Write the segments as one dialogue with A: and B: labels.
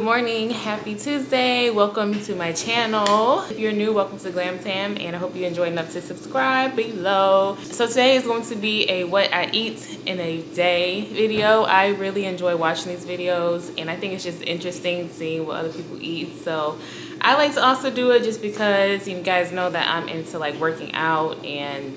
A: morning, happy Tuesday. Welcome to my channel. If you're new, welcome to GlamTam, and I hope you enjoy enough to subscribe below. So today is going to be a what I eat in a day video. I really enjoy watching these videos, and I think it's just interesting seeing what other people eat. So I like to also do it just because you guys know that I'm into like working out and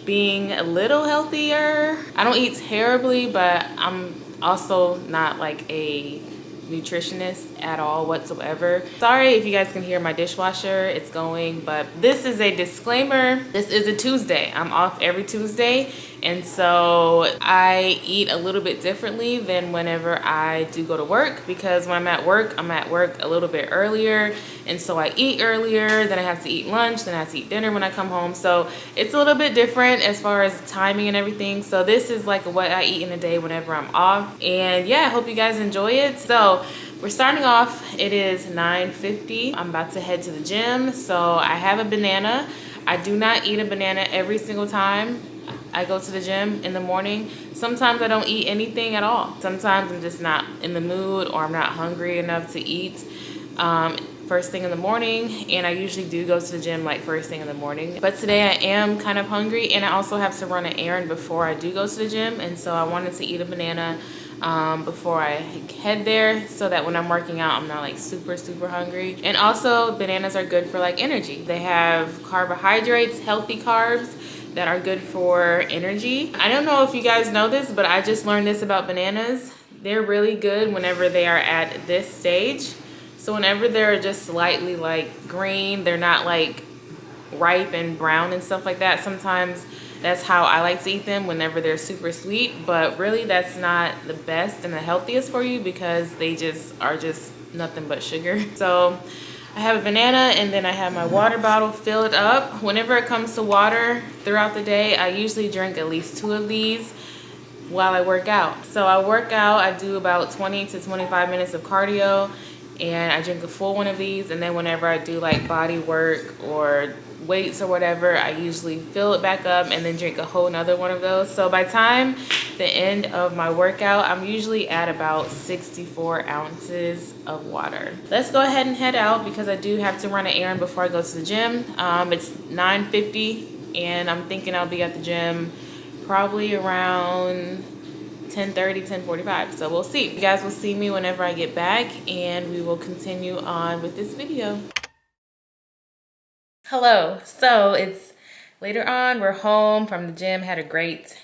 A: being a little healthier. I don't eat terribly, but I'm also not like a nutritionist at all whatsoever. Sorry if you guys can hear my dishwasher, it's going, but this is a disclaimer. This is a Tuesday. I'm off every Tuesday, and so I eat a little bit differently than whenever I do go to work, because when I'm at work a little bit earlier, and so I eat earlier, then I have to eat lunch, then I have to eat dinner when I come home. So it's a little bit different as far as timing and everything. So this is like what I eat in a day whenever I'm off. And yeah, I hope you guys enjoy it. So we're starting off, it is 9:50. I'm about to head to the gym. So I have a banana. I do not eat a banana every single time I go to the gym in the morning. Sometimes I don't eat anything at all. Sometimes I'm just not in the mood, or I'm not hungry enough to eat first thing in the morning, and I usually do go to the gym like first thing in the morning. But today I am kind of hungry, and I also have to run an errand before I do go to the gym, and so I wanted to eat a banana before I head there, so that when I'm working out I'm not like super hungry. And also bananas are good for like energy. They have carbohydrates, healthy carbs that are good for energy. I don't know if you guys know this, but I just learned this about bananas. They're really good whenever they are at this stage. So whenever they're just slightly like green, they're not like ripe and brown and stuff like that. Sometimes that's how I like to eat them, whenever they're super sweet. But really that's not the best and the healthiest for you, because they just are just nothing but sugar. So I have a banana, and then I have my water bottle filled up. Whenever it comes to water throughout the day, I usually drink at least 2 of these while I work out. So I work out, I do about 20 to 25 minutes of cardio, and I drink a full one of these. And then whenever I do like body work or weights or whatever, I usually fill it back up and then drink a whole nother one of those. So by the time the end of my workout, I'm usually at about 64 ounces of water. Let's go ahead and head out, because I do have to run an errand before I go to the gym. It's 9:50, and I'm thinking I'll be at the gym probably around 10:30, 10:45. So we'll see. You guys will see me whenever I get back, and we will continue on with this video. Hello. So it's later on. We're home from the gym. Had a great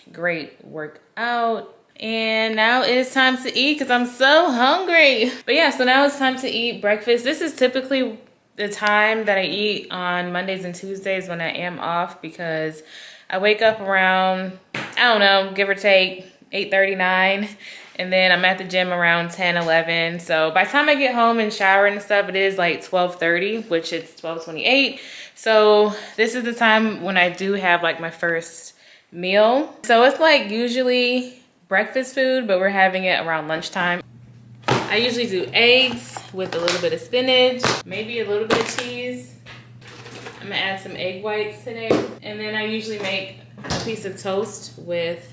A: workout, and now it is time to eat, because I'm so hungry. But yeah, so now it's time to eat breakfast. This is typically the time that I eat on Mondays and Tuesdays when I am off, because I wake up around, I don't know, give or take 8:39, and then I'm at the gym around 10, 11. So by the time I get home and shower and stuff, it is like 12:30, which it's 12:28. So this is the time when I do have like my first meal. So it's like usually breakfast food, but we're having it around lunchtime. I usually do eggs with a little bit of spinach, maybe a little bit of cheese. I'm gonna add some egg whites today. And then I usually make a piece of toast with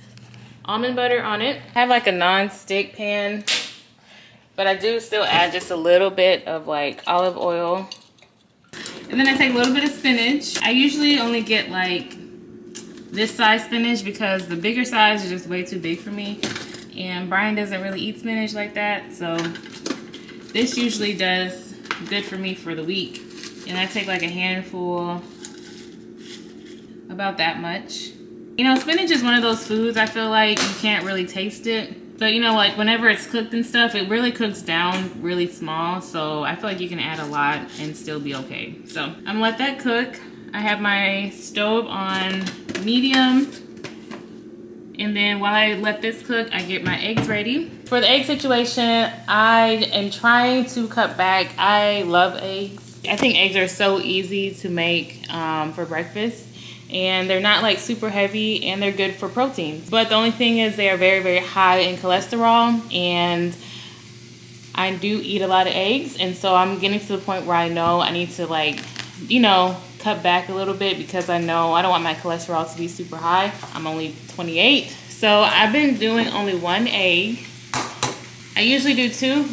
A: almond butter on it. I have like a non-stick pan, but I do still add just a little bit of like olive oil. And then I take a little bit of spinach. I usually only get like this size spinach, because the bigger size is just way too big for me. And Brian doesn't really eat spinach like that. So this usually does good for me for the week. And I take like a handful, about that much. You know, spinach is one of those foods I feel like you can't really taste it. But you know, like whenever it's cooked and stuff, it really cooks down really small. So I feel like you can add a lot and still be okay. So I'm gonna let that cook. I have my stove on medium. And then while I let this cook, I get my eggs ready. For the egg situation, I am trying to cut back. I love eggs. I think eggs are so easy to make for breakfast. And they're not like super heavy, and they're good for protein. But the only thing is they are very high in cholesterol, and I do eat a lot of eggs. And so I'm getting to the point where I know I need to like, you know, cut back a little bit, because I know I don't want my cholesterol to be super high. I'm only 28. So I've been doing only 1 egg. I usually do 2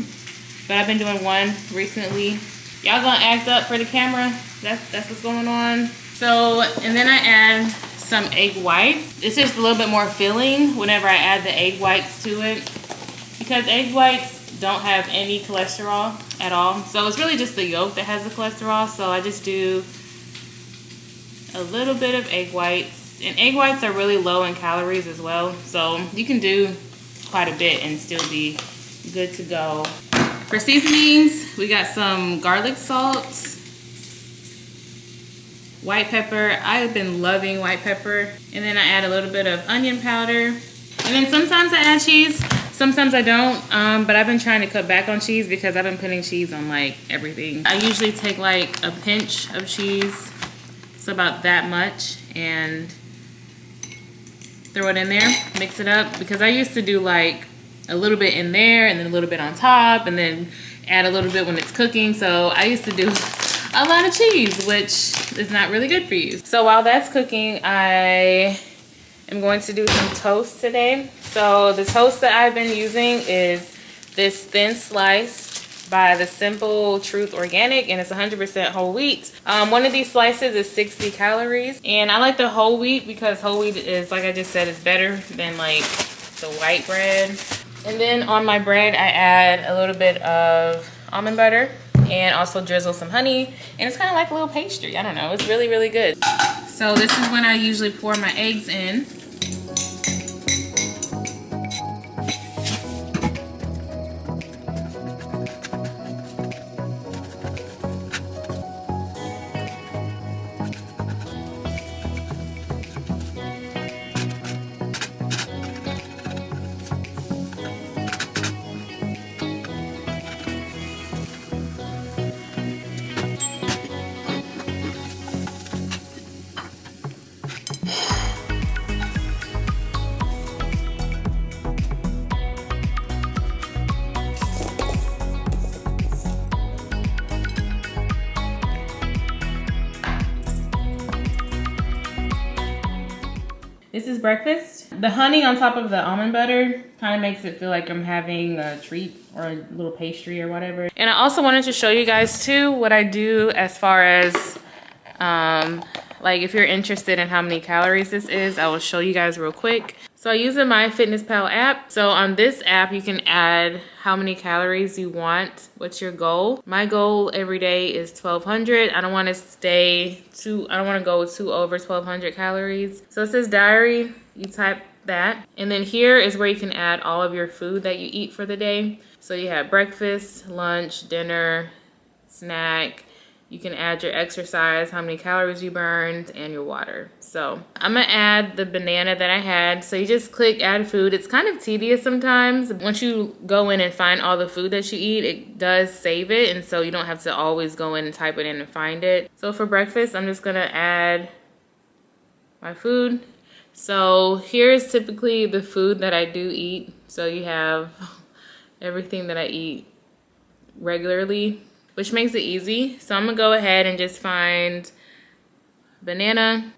A: but I've been doing one recently. Y'all gonna act up for the camera. That's what's going on. So, and then I add some egg whites. It's just a little bit more filling whenever I add the egg whites to it, because egg whites don't have any cholesterol at all. So it's really just the yolk that has the cholesterol. So I just do a little bit of egg whites. And egg whites are really low in calories as well. So you can do quite a bit and still be good to go. For seasonings, we got some garlic salt, white pepper. I've been loving white pepper. And then I add a little bit of onion powder. And then sometimes I add cheese, sometimes I don't. But I've been trying to cut back on cheese because I've been putting cheese on like everything. I usually take like a pinch of cheese, so about that much, and throw it in there, mix it up, because I used to do like a little bit in there and then a little bit on top and then add a little bit when it's cooking. So I used to do a lot of cheese, which is not really good for you. So while that's cooking, I am going to do some toast today. So the toast that I've been using is this thin slice by the Simple Truth Organic, and it's 100% whole wheat. One of these slices is 60 calories, and I like the whole wheat because whole wheat is, like I just said, is better than like the white bread. And then on my bread, I add a little bit of almond butter and also drizzle some honey. And it's kind of like a little pastry. I don't know. It's really, really good. So this is when I usually pour my eggs in. This is breakfast. The honey on top of the almond butter kind of makes it feel like I'm having a treat or a little pastry or whatever. And I also wanted to show you guys too what I do as far as like if you're interested in how many calories this is, I will show you guys real quick. So I use the MyFitnessPal app. So on this app, you can add how many calories you want. What's your goal? My goal every day is 1,200. I don't want to go too over 1,200 calories. So it says diary, you type that. And then here is where you can add all of your food that you eat for the day. So you have breakfast, lunch, dinner, snack. You can add your exercise, how many calories you burned, and your water. So I'm gonna add the banana that I had. So you just click add food. It's kind of tedious sometimes. Once you go in and find all the food that you eat, it does save it. And so you don't have to always go in and type it in and find it. So for breakfast, I'm just gonna add my food. So here's typically the food that I do eat. So you have everything that I eat regularly, which makes it easy. So I'm gonna go ahead and just find banana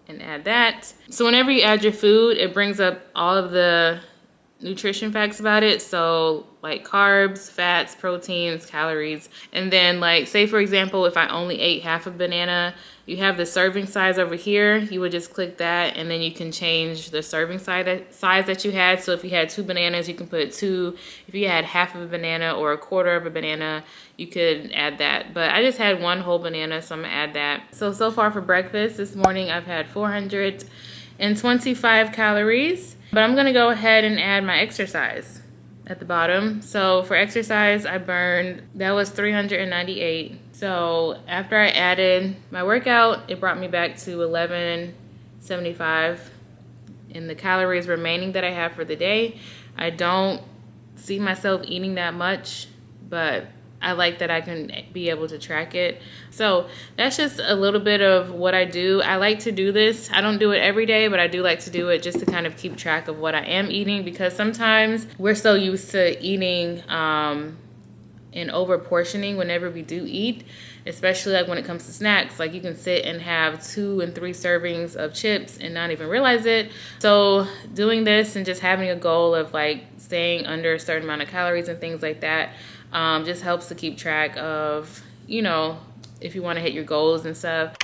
A: and add that. So whenever you add your food, it brings up all of the nutrition facts about it. So like carbs, fats, proteins, calories. And then like, say for example, if I only ate half a banana, you have the serving size over here. You would just click that and then you can change the serving size that you had. So if you had 2 bananas, you can put 2. If you had half of a banana or a quarter of a banana, you could add that. But I just had 1 whole banana, so I'm gonna add that. So far for breakfast this morning, I've had 425 calories. But I'm gonna go ahead and add my exercise at the bottom. So for exercise, I burned, that was 398. So after I added my workout, it brought me back to 1175 in the calories remaining that I have for the day. I don't see myself eating that much, but I like that I can be able to track it. So that's just a little bit of what I do. I like to do this. I don't do it every day, but I do like to do it just to kind of keep track of what I am eating, because sometimes we're so used to eating and over portioning whenever we do eat, especially like when it comes to snacks. Like you can sit and have 2 and 3 servings of chips and not even realize it. So doing this and just having a goal of like staying under a certain amount of calories and things like that just helps to keep track of, you know, if you want to hit your goals and stuff.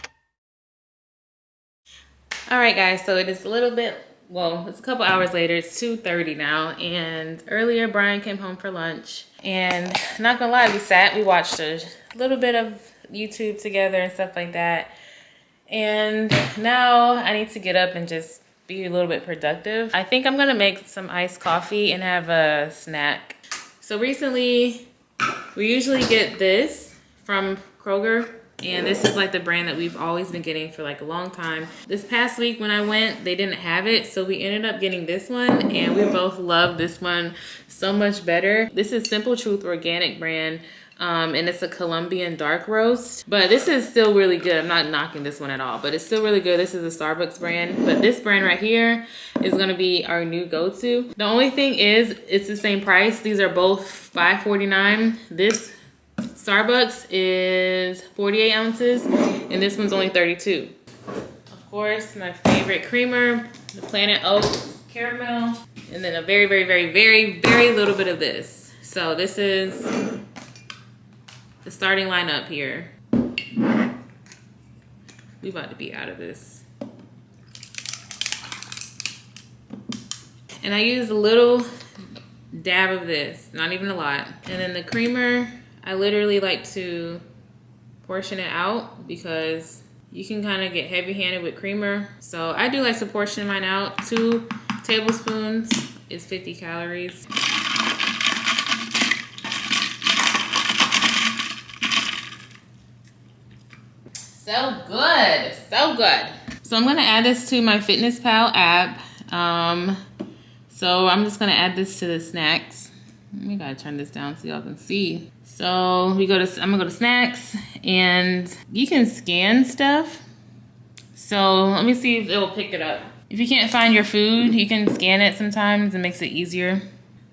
A: All right, guys, so it is a little bit, well, it's a couple hours later. It's 2:30 now, and earlier Brian came home for lunch, and not gonna lie, we watched a little bit of YouTube together and stuff like that, and now I need to get up and just be a little bit productive. I think I'm gonna make some iced coffee and have a snack. So recently, we usually get this from Kroger. And this is like the brand that we've always been getting for like a long time. This past week when I went, they didn't have it. So we ended up getting this one, and we both love this one so much better. This is Simple Truth Organic brand. And it's a Colombian dark roast. But this is still really good. I'm not knocking this one at all, but it's still really good. This is a Starbucks brand. But this brand right here is gonna be our new go-to. The only thing is, it's the same price. These are both $5.49. This Starbucks is 48 ounces, and this one's only 32. Of course, my favorite creamer, the Planet Oats caramel, and then a very, very, very, very, very little bit of this. So this is the starting lineup here. We about to be out of this. And I use a little dab of this, not even a lot. And then the creamer, I literally like to portion it out because you can kind of get heavy-handed with creamer. So I do like to portion mine out. 2 tablespoons is 50 calories. So good, so good. So I'm gonna add this to my FitnessPal app. So I'm just gonna add this to the snacks. We gotta turn this down so y'all can see. So I'm gonna go to snacks, and you can scan stuff. So let me see if it will pick it up. If you can't find your food, you can scan it sometimes. It makes it easier.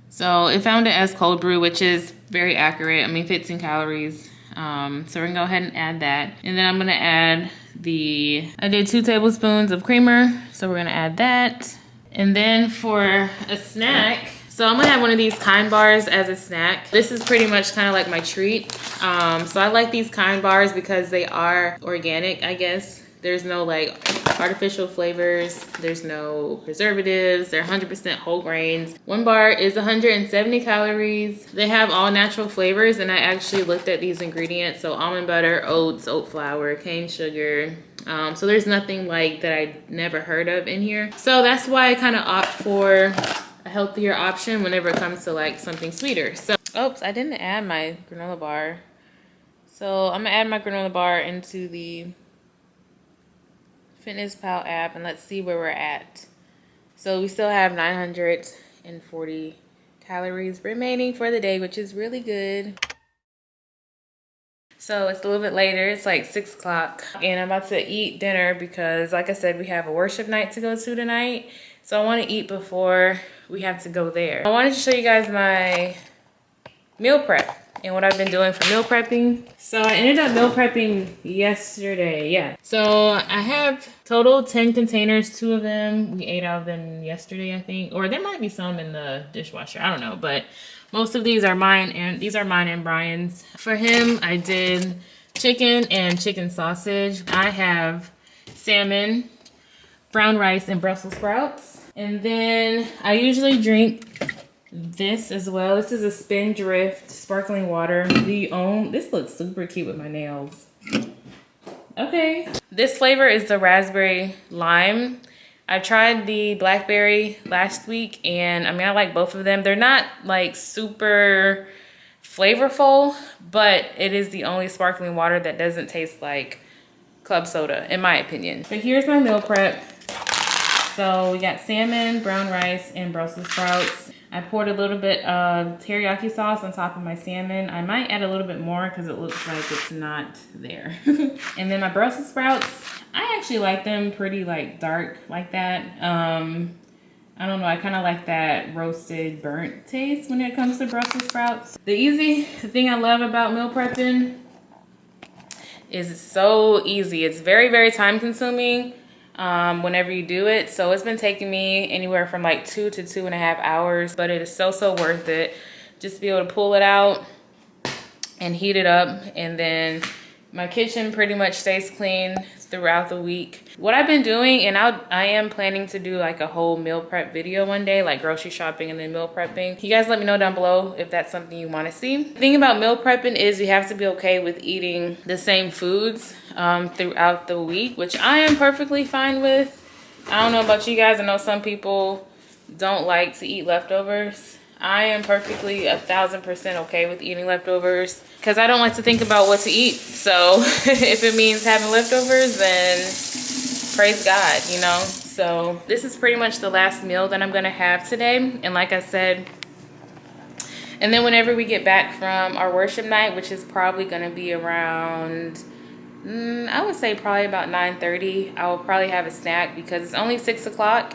A: So it found it as cold brew, which is very accurate. I mean, 15 calories. So we're gonna go ahead and add that. And then I'm gonna add I did 2 tablespoons of creamer. So we're gonna add that. And then for a snack, so I'm gonna have one of these Kind bars as a snack. This is pretty much kind of like my treat. So I like these Kind bars because they are organic, I guess. There's no like artificial flavors. There's no preservatives. They're 100% whole grains. One bar is 170 calories. They have all natural flavors, and I actually looked at these ingredients. So almond butter, oats, oat flour, cane sugar. So there's nothing like that I never heard of in here. So that's why I kind of opt for a healthier option whenever it comes to like something sweeter. So, oops, I didn't add my granola bar. So I'm gonna add my granola bar into the FitnessPal app, and let's see where we're at. So we still have 940 calories remaining for the day, which is really good. So it's a little bit later, it's like 6 o'clock, and I'm about to eat dinner because like I said, we have a worship night to go to tonight. So I want to eat before we have to go there. I wanted to show you guys my meal prep and what I've been doing for meal prepping. So I ended up meal prepping yesterday, yeah. So I have total 10 containers, 2 of them, we ate out of them yesterday, I think. Or there might be some in the dishwasher, I don't know. But most of these are mine, and these are mine and Brian's. For him, I did chicken and chicken sausage. I have salmon, brown rice, and Brussels sprouts. And then I usually drink this as well. This is a Spindrift sparkling water. This looks super cute with my nails. Okay. This flavor is the raspberry lime. I tried the blackberry last week, and I mean, I like both of them. They're not like super flavorful, but it is the only sparkling water that doesn't taste like club soda, in my opinion. But here's my meal prep. So we got salmon, brown rice, and Brussels sprouts. I poured a little bit of teriyaki sauce on top of my salmon. I might add a little bit more because it looks like it's not there. And then my Brussels sprouts, I actually like them pretty like dark like that. I don't know, I kind of like that roasted burnt taste when it comes to Brussels sprouts. The thing I love about meal prepping is it's so easy. It's very, very time consuming whenever you do it. So it's been taking me anywhere from like 2 to 2.5 hours, but it is so, so worth it. Just to be able to pull it out and heat it up, and then my kitchen pretty much stays clean throughout the week. What I've been doing, and I am planning to do like a whole meal prep video one day, like grocery shopping and then meal prepping. You guys let me know down below if that's something you want to see. The thing about meal prepping is you have to be okay with eating the same foods throughout the week, which I am perfectly fine with. I don't know about you guys. I know some people don't like to eat leftovers. I am perfectly 1000% okay with eating leftovers because I don't like to think about what to eat. So if it means having leftovers, then praise God, you know? So this is pretty much the last meal that I'm gonna have today. And like I said, and then whenever we get back from our worship night, which is probably gonna be around, I would say probably about 9:30, I will probably have a snack because it's only 6 o'clock.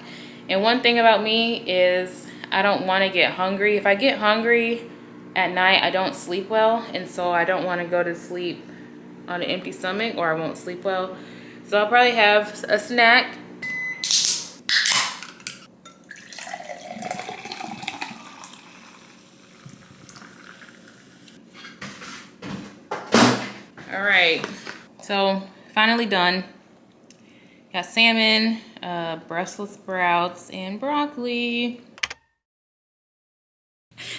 A: And one thing about me is I don't want to get hungry. If I get hungry at night, I don't sleep well. And so I don't want to go to sleep on an empty stomach or I won't sleep well. So I'll probably have a snack. All right, so finally done. Got salmon, Brussels sprouts, and broccoli.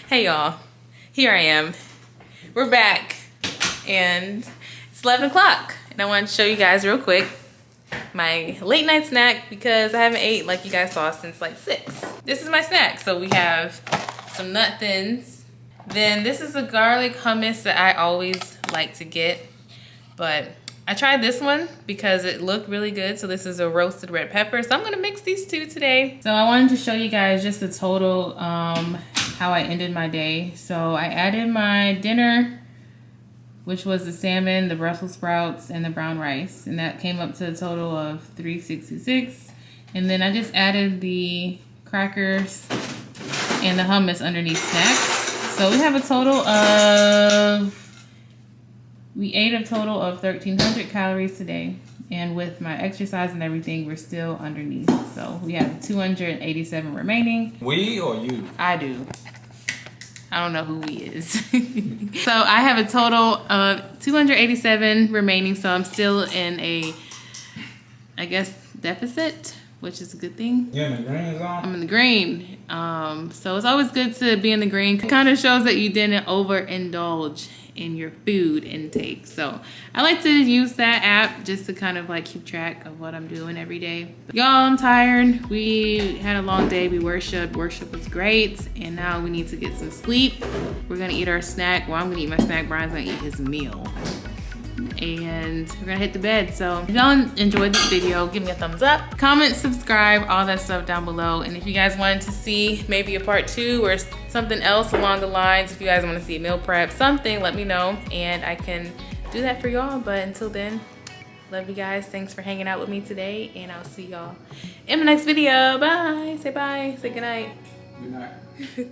A: Hey y'all, here I am. We're back and it's 11 o'clock and I want to show you guys real quick my late night snack because I haven't ate like you guys saw since like 6. This is my snack. So we have some nut thins. Then this is a garlic hummus that I always like to get, but I tried this one because it looked really good. So this is a roasted red pepper. So I'm gonna mix these two today. So I wanted to show you guys just the total how I ended my day. So I added my dinner, which was the salmon, the Brussels sprouts, and the brown rice. And that came up to a total of $3.66. And then I just added the crackers and the hummus underneath snacks. So we have a total of, we ate a total of 1,300 calories today. And with my exercise and everything, we're still underneath. So we have 287 remaining.
B: We or you?
A: I do. I don't know who we is. So I have a total of 287 remaining. So I'm still in a, I guess, deficit, which is a good thing.
B: You're in the green zone?
A: I'm in the green. So it's always good to be in the green. It kind of shows that you didn't overindulge in your food intake. So I like to use that app just to kind of like keep track of what I'm doing every day. Y'all, I'm tired. We had a long day. We worshiped. Worship was great. And now we need to get some sleep. We're gonna eat our snack. Well, I'm gonna eat my snack. Brian's gonna eat his meal. And we're gonna hit the bed. So if y'all enjoyed this video, give me a thumbs up, comment, subscribe, all that stuff down below. And if you guys wanted to see maybe a part 2 or something else along the lines, if you guys want to see a meal prep, something, let me know and I can do that for y'all. But until then, love you guys. Thanks for hanging out with me today, and I'll see y'all in the next video. Bye. Say bye. Say good night.
B: Good night.